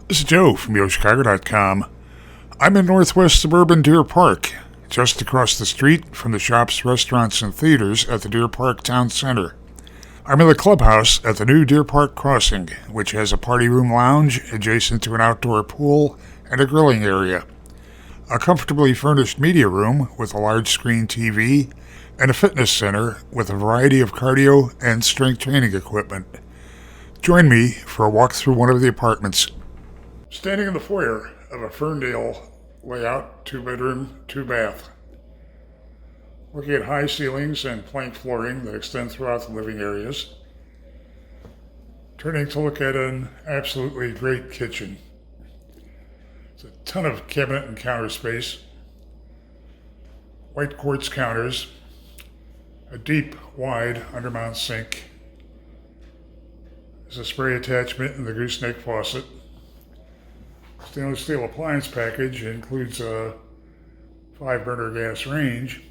This is Joe from YoChicago.com. I'm in northwest suburban Deer Park, just across the street from the shops, restaurants, and theaters at the Deer Park Town Center. I'm in the Clubhouse at the new Deer Park Crossing, which has a party room lounge adjacent to an outdoor pool and a grilling area, a comfortably furnished media room with a large screen TV, and a fitness center with a variety of cardio and strength training equipment. Join me for a walk through one of the apartments. Standing in the foyer of a Ferndale layout, 2-bedroom, 2-bath. Looking at high ceilings and plank flooring that extend throughout the living areas. Turning to look at an absolutely great kitchen. There's a ton of cabinet and counter space. White quartz counters. A deep, wide undermount sink. There's a spray attachment in the gooseneck faucet. Stainless steel appliance package includes a 5-burner gas range.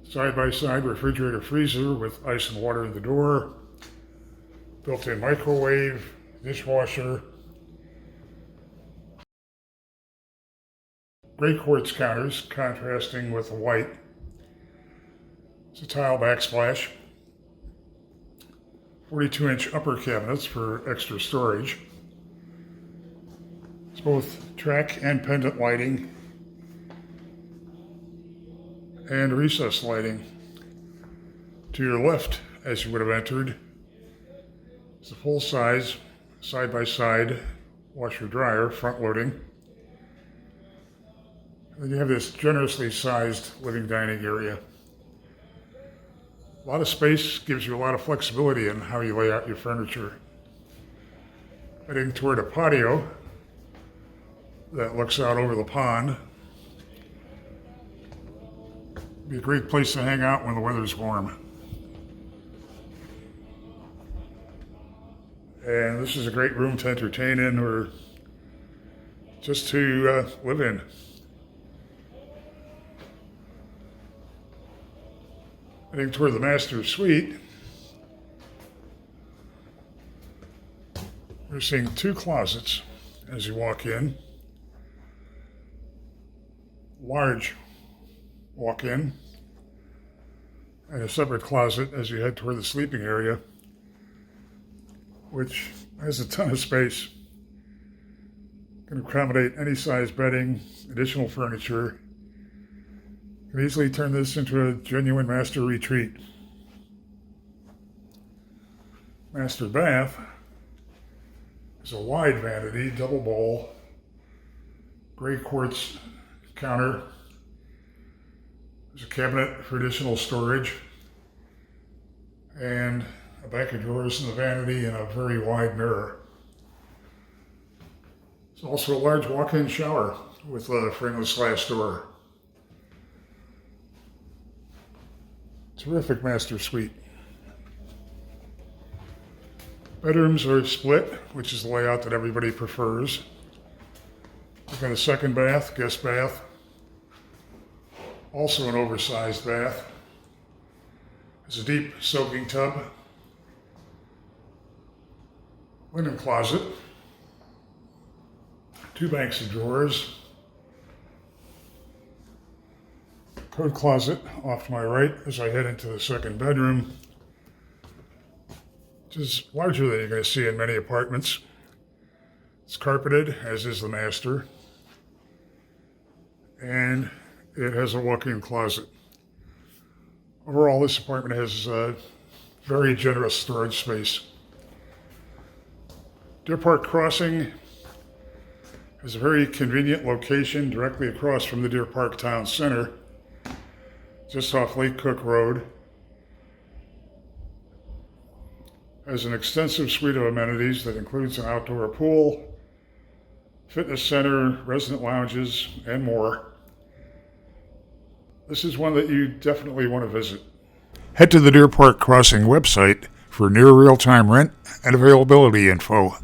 Side-by-side refrigerator freezer with ice and water in the door. Built-in microwave, dishwasher. Gray quartz counters contrasting with the white. It's a tile backsplash. 42-inch upper cabinets for extra storage. It's both track and pendant lighting and recessed lighting. To your left, as you would have entered, is a full-size, side-by-side washer-dryer, front-loading. Then you have this generously sized living dining area. A lot of space gives you a lot of flexibility in how you lay out your furniture. Heading toward a patio that looks out over the pond. Be a great place to hang out when the weather's warm. And this is a great room to entertain in or just to live in. Heading toward the master suite, we're seeing 2 closets as you walk in. Large walk-in and a separate closet as you head toward the sleeping area, which has a ton of space. Can accommodate any size bedding, additional furniture. Can easily turn this into a genuine master retreat. Master bath is a wide vanity, double bowl, gray quartz counter. There's a cabinet for additional storage and a bank of drawers in the vanity and a very wide mirror. There's also a large walk-in shower with a frameless glass door. Terrific master suite. Bedrooms are split, which is the layout that everybody prefers. We've got a second bath, guest bath. Also an oversized bath. There's a deep soaking tub. Linen closet. 2 banks of drawers. Coat closet off to my right as I head into the second bedroom, which is larger than you're going to see in many apartments. It's carpeted, as is the master, and it has a walk-in closet. Overall, this apartment has very generous storage space. Deer Park Crossing is a very convenient location directly across from the Deer Park Town Center, just off Lake Cook Road. Has an extensive suite of amenities that includes an outdoor pool, fitness center, resident lounges, and more. This is one that you definitely want to visit. Head to the Deer Park Crossing website for near real-time rent and availability info.